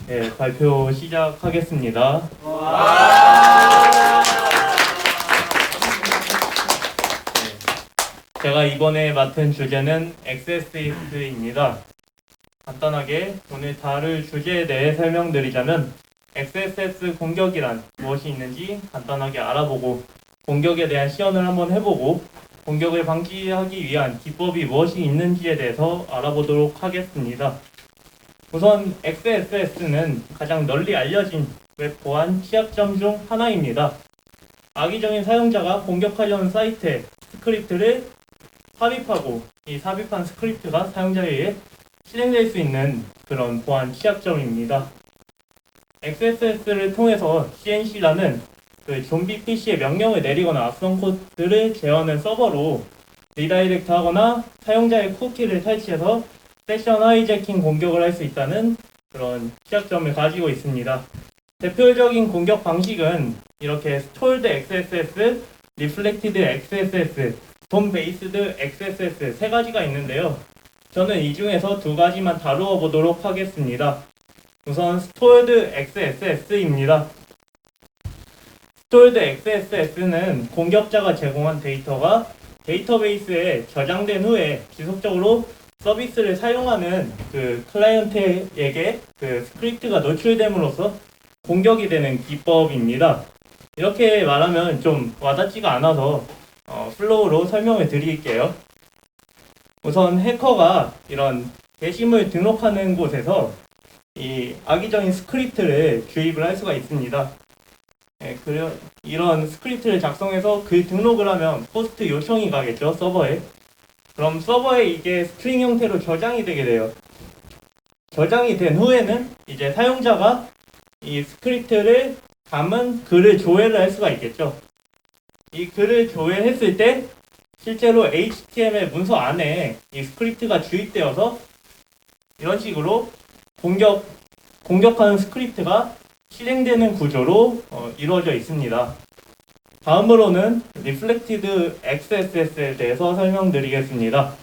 네, 발표 시작하겠습니다. 제가 이번에 맡은 주제는 XSS입니다. 간단하게 오늘 다룰 주제에 대해 설명드리자면 XSS 공격이란 무엇이 있는지 간단하게 알아보고 공격에 대한 시연을 한번 해보고 공격을 방지하기 위한 기법이 무엇이 있는지에 대해서 알아보도록 하겠습니다. 우선 XSS는 가장 널리 알려진 웹 보안 취약점 중 하나입니다. 악의적인 사용자가 공격하려는 사이트에 스크립트를 삽입하고 이 삽입한 스크립트가 사용자에 의해 실행될 수 있는 그런 보안 취약점입니다. XSS를 통해서 CNC라는 그 좀비 PC에 명령을 내리거나 악성 코드를 제어하는 서버로 리다이렉트 하거나 사용자의 쿠키를 탈취해서 세션 하이제킹 공격을 할 수 있다는 그런 취약점을 가지고 있습니다. 대표적인 공격 방식은 이렇게 스톨드 XSS, 리플렉티드 XSS, 돔 베이스드 XSS 세 가지가 있는데요. 저는 이 중에서 두 가지만 다루어 보도록 하겠습니다. 우선 스톨드 XSS입니다. 스톨드 XSS는 공격자가 제공한 데이터가 데이터베이스에 저장된 후에 지속적으로 서비스를 사용하는 그 클라이언트에게 그 스크립트가 노출됨으로써 공격이 되는 기법입니다. 이렇게 말하면 좀 와닿지가 않아서 플로우로 설명을 드릴게요. 우선 해커가 이런 게시물 등록하는 곳에서 이 악의적인 스크립트를 주입을 할 수가 있습니다. 이런 스크립트를 작성해서 그 등록을 하면 포스트 요청이 가겠죠, 서버에. 그럼 서버에 이게 스트링 형태로 저장이 되게 돼요. 저장이 된 후에는 이제 사용자가 이 스크립트를 담은 글을 조회를 할 수가 있겠죠. 이 글을 조회했을 때 실제로 HTML 문서 안에 이 스크립트가 주입되어서 이런 식으로 공격하는 스크립트가 실행되는 구조로 이루어져 있습니다. 다음으로는 Reflected XSS에 대해서 설명드리겠습니다.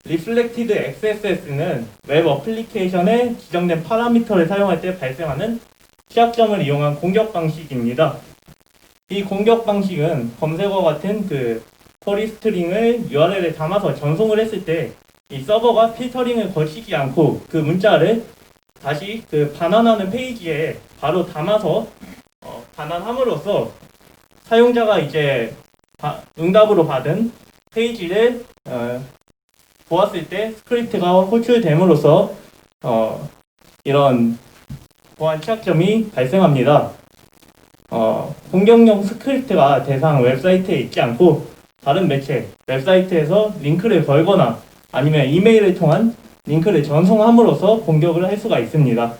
Reflected XSS는 웹 어플리케이션에 지정된 파라미터를 사용할 때 발생하는 취약점을 이용한 공격 방식입니다. 이 공격 방식은 검색어 같은 그 쿼리 스트링을 URL에 담아서 전송을 했을 때 이 서버가 필터링을 거치지 않고 그 문자를 다시 그 반환하는 페이지에 바로 담아서 반환함으로써 사용자가 이제 응답으로 받은 페이지를 보았을 때 스크립트가 호출됨으로써 이런 보안 취약점이 발생합니다. 공격용 스크립트가 대상 웹사이트에 있지 않고 다른 매체, 웹사이트에서 링크를 걸거나 아니면 이메일을 통한 링크를 전송함으로써 공격을 할 수가 있습니다.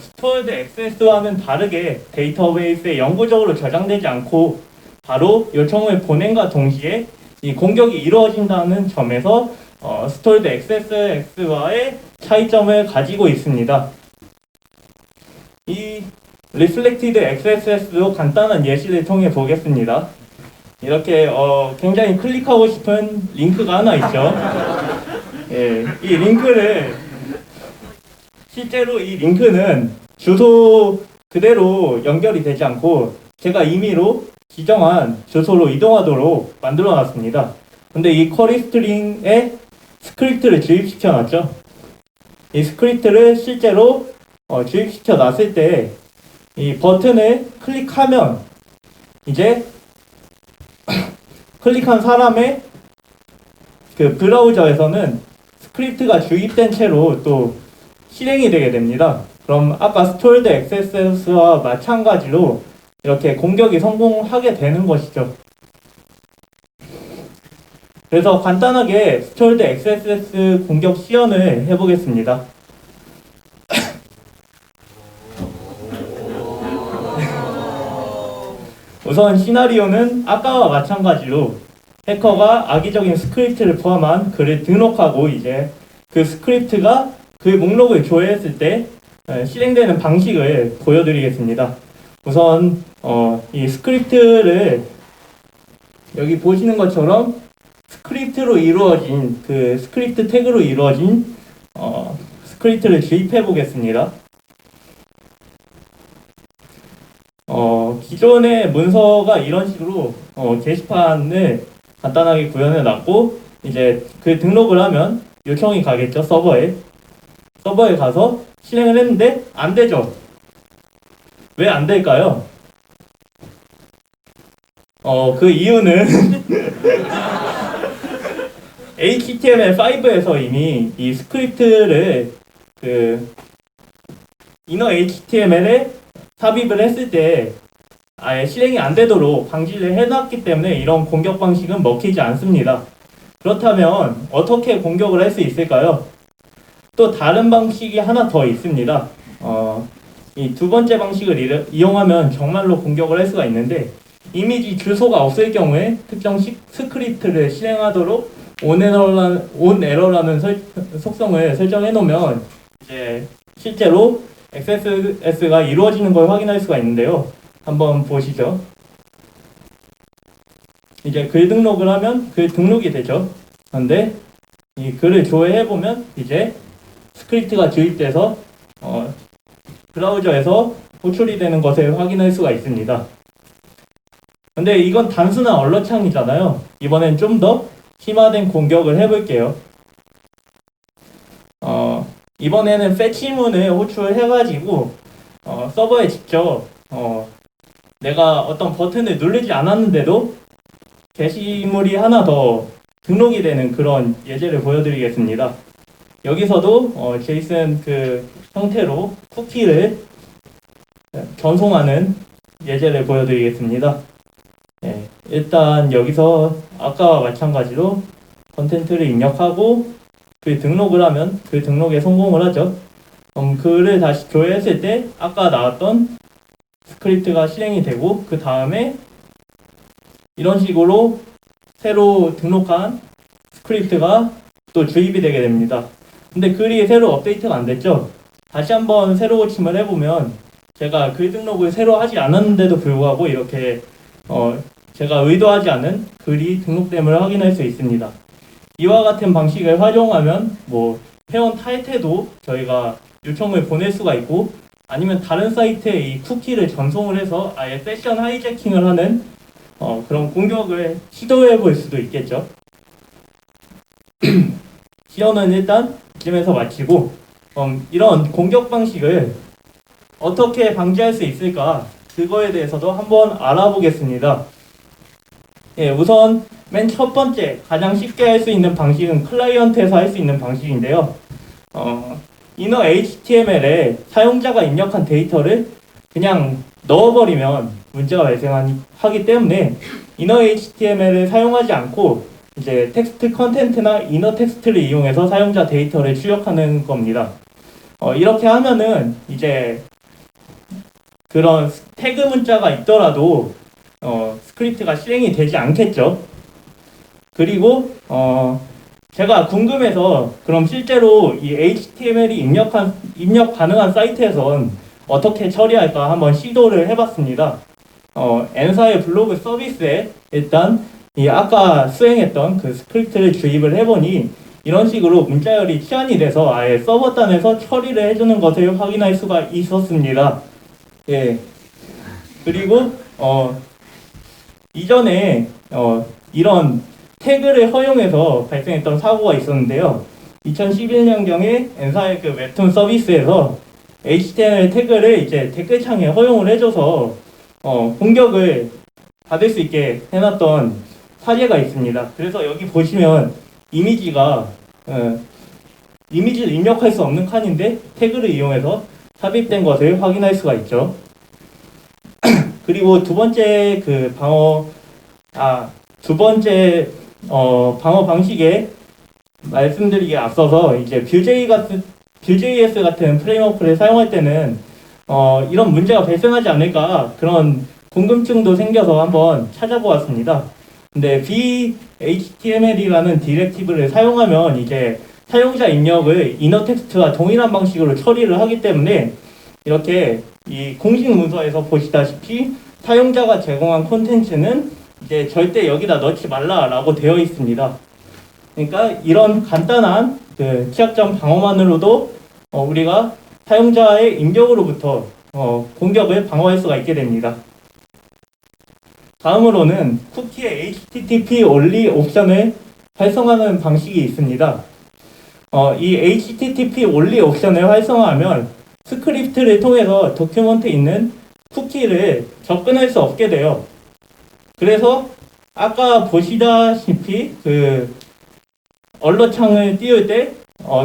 스토어드 XS와는 다르게 데이터베이스에 영구적으로 저장되지 않고 바로 요청을 보냄과 동시에 이 공격이 이루어진다는 점에서 스토어드 XS와의 차이점을 가지고 있습니다. 이 Reflected XSS도 간단한 예시를 통해 보겠습니다. 이렇게 굉장히 클릭하고 싶은 링크가 하나 있죠. 예, 이 링크를 실제로 이 링크는 주소 그대로 연결이 되지 않고 제가 임의로 지정한 주소로 이동하도록 만들어 놨습니다. 근데 이 쿼리 스트링에 스크립트를 주입시켜 놨죠. 이 스크립트를 실제로 주입시켜 놨을 때 이 버튼을 클릭하면 이제 클릭한 사람의 그 브라우저에서는 스크립트가 주입된 채로 또 실행이 되게 됩니다. 그럼 아까 스톨드 XSS와 마찬가지로 이렇게 공격이 성공하게 되는 것이죠. 그래서 간단하게 스톨드 XSS 공격 시연을 해보겠습니다. 우선 시나리오는 아까와 마찬가지로 해커가 악의적인 스크립트를 포함한 글을 등록하고 이제 그 스크립트가 그 목록을 조회했을 때 실행되는 방식을 보여드리겠습니다. 우선 이 스크립트를 여기 보시는 것처럼 스크립트로 이루어진 그 스크립트 태그로 이루어진 스크립트를 주입해 보겠습니다. 기존의 문서가 이런 식으로 게시판을 간단하게 구현해 놨고 이제 그 등록을 하면 요청이 가겠죠. 서버에 가서 실행을 했는데 안 되죠. 왜 안 될까요? 그 이유는 HTML5에서 이미 이 스크립트를 그 이너 HTML에 삽입을 했을 때 아예 실행이 안 되도록 방지를 해놨기 때문에 이런 공격 방식은 먹히지 않습니다. 그렇다면 어떻게 공격을 할 수 있을까요? 또 다른 방식이 하나 더 있습니다. 이 두 번째 방식을 이용하면 정말로 공격을 할 수가 있는데 이미지 주소가 없을 경우에 특정 스크립트를 실행하도록 onError라는 속성을 설정해 놓으면 이제 실제로 XSS가 이루어지는 걸 확인할 수가 있는데요. 한번 보시죠. 이제 글 등록을 하면 글 등록이 되죠. 그런데 이 글을 조회해 보면 이제 스크립트가 주입돼서 브라우저에서 호출이 되는 것을 확인할 수가 있습니다. 근데 이건 단순한 언어창이잖아요. 이번엔 좀 더 심화된 공격을 해볼게요. 이번에는 패치문을 호출해가지고 서버에 직접 내가 어떤 버튼을 누르지 않았는데도 게시물이 하나 더 등록이 되는 그런 예제를 보여드리겠습니다. 여기서도 제이슨 그 형태로 쿠키를 전송하는 예제를 보여드리겠습니다. 네, 일단 여기서 아까와 마찬가지로 컨텐츠를 입력하고 그 등록을 하면 그 등록에 성공을 하죠. 글을 다시 조회했을 때 아까 나왔던 스크립트가 실행이 되고 그 다음에 이런 식으로 새로 등록한 스크립트가 또 주입이 되게 됩니다. 근데 글이 새로 업데이트가 안 됐죠. 다시 한번 새로 고침을 해보면 제가 글 등록을 새로 하지 않았는데도 불구하고 이렇게 제가 의도하지 않은 글이 등록됨을 확인할 수 있습니다. 이와 같은 방식을 활용하면 뭐 회원 타이틀도 저희가 요청을 보낼 수가 있고 아니면 다른 사이트에 이 쿠키를 전송을 해서 아예 세션 하이제킹을 하는 그런 공격을 시도해 볼 수도 있겠죠. 시연은 일단 이쯤에서 마치고 이런 공격 방식을 어떻게 방지할 수 있을까 그거에 대해서도 한번 알아보겠습니다. 예, 우선 맨 첫 번째 가장 쉽게 할 수 있는 방식은 클라이언트에서 할 수 있는 방식인데요. 이너 HTML에 사용자가 입력한 데이터를 그냥 넣어버리면 문제가 발생하기 때문에 이너 HTML을 사용하지 않고 이제 텍스트 컨텐츠나 이너 텍스트를 이용해서 사용자 데이터를 출력하는 겁니다. 이렇게 하면은 이제 그런 태그 문자가 있더라도 스크립트가 실행이 되지 않겠죠. 그리고 제가 궁금해서 그럼 실제로 이 HTML이 입력 가능한 사이트에선 어떻게 처리할까 한번 시도를 해봤습니다. N사의 블로그 서비스에 일단 이 아까 수행했던 그 스크립트를 주입을 해보니 이런 식으로 문자열이 치환이 돼서 아예 서버단에서 처리를 해주는 것을 확인할 수가 있었습니다. 예. 그리고 이전에 이런 태그를 허용해서 발생했던 사고가 있었는데요. 2011년경에 N사의 그 웹툰 서비스에서 HTML 태그를 이제 댓글창에 허용을 해줘서 공격을 받을 수 있게 해놨던 사례가 있습니다. 그래서 여기 보시면 이미지를 입력할 수 없는 칸인데 태그를 이용해서 삽입된 것을 확인할 수가 있죠. 그리고 두 번째 방어 방식에 말씀드리기에 앞서서 이제 Vue.js 같은 프레임워크를 사용할 때는 이런 문제가 발생하지 않을까 그런 궁금증도 생겨서 한번 찾아보았습니다. 근데 vHTML이라는 디렉티브를 사용하면 이제 사용자 입력을 이너 텍스트와 동일한 방식으로 처리를 하기 때문에 이렇게 이 공식 문서에서 보시다시피 사용자가 제공한 콘텐츠는 이제 절대 여기다 넣지 말라라고 되어 있습니다. 그러니까 이런 간단한 그 취약점 방어만으로도 우리가 사용자의 입력으로부터 공격을 방어할 수가 있게 됩니다. 다음으로는 쿠키의 HTTP only 옵션을 활성화하는 방식이 있습니다. 이 HTTP only 옵션을 활성화하면 스크립트를 통해서 도큐먼트에 있는 쿠키를 접근할 수 없게 돼요. 그래서 아까 보시다시피 그 언러 창을 띄울 때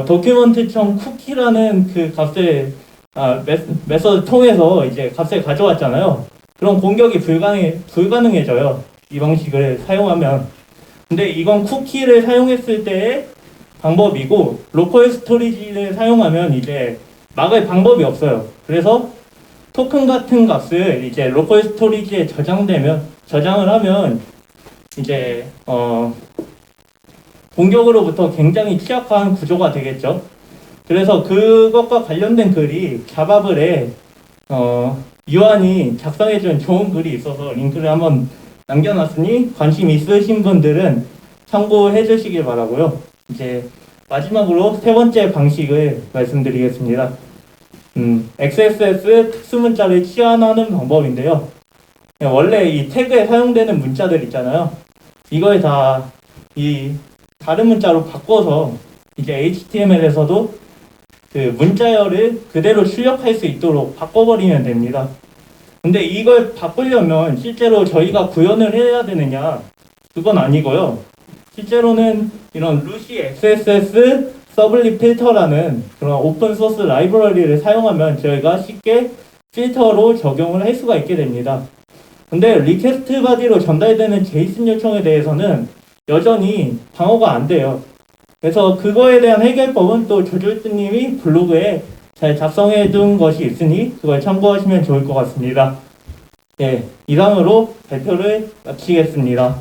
도큐먼트.점 쿠키라는 그 값을 메서드 통해서 이제 값을 가져왔잖아요. 그럼 공격이 불가능해져요. 이 방식을 사용하면. 근데 이건 쿠키를 사용했을 때의 방법이고 로컬 스토리지를 사용하면 이제 막을 방법이 없어요. 그래서 토큰 같은 값을 이제 로컬 스토리지에 저장을 하면 이제 공격으로부터 굉장히 취약한 구조가 되겠죠. 그래서 그것과 관련된 글이 자바블에 유한이 작성해준 좋은 글이 있어서 링크를 한번 남겨놨으니 관심 있으신 분들은 참고해 주시길 바라고요. 이제 마지막으로 세 번째 방식을 말씀드리겠습니다. XSS 특수문자를 치환하는 방법인데요. 원래 이 태그에 사용되는 문자들 있잖아요. 이걸 다 이 다른 문자로 바꿔서 이제 HTML에서도 그 문자열을 그대로 출력할 수 있도록 바꿔버리면 됩니다. 근데 이걸 바꾸려면 실제로 저희가 구현을 해야 되느냐? 그건 아니고요. 실제로는 이런 루시 XSS 서블립 필터라는 그런 오픈소스 라이브러리를 사용하면 저희가 쉽게 필터로 적용을 할 수가 있게 됩니다. 근데 리퀘스트 바디로 전달되는 제이슨 요청에 대해서는 여전히 방어가 안 돼요. 그래서 그거에 대한 해결법은 또 조졸드님이 블로그에 잘 작성해 둔 것이 있으니 그걸 참고하시면 좋을 것 같습니다. 예, 이상으로 발표를 마치겠습니다.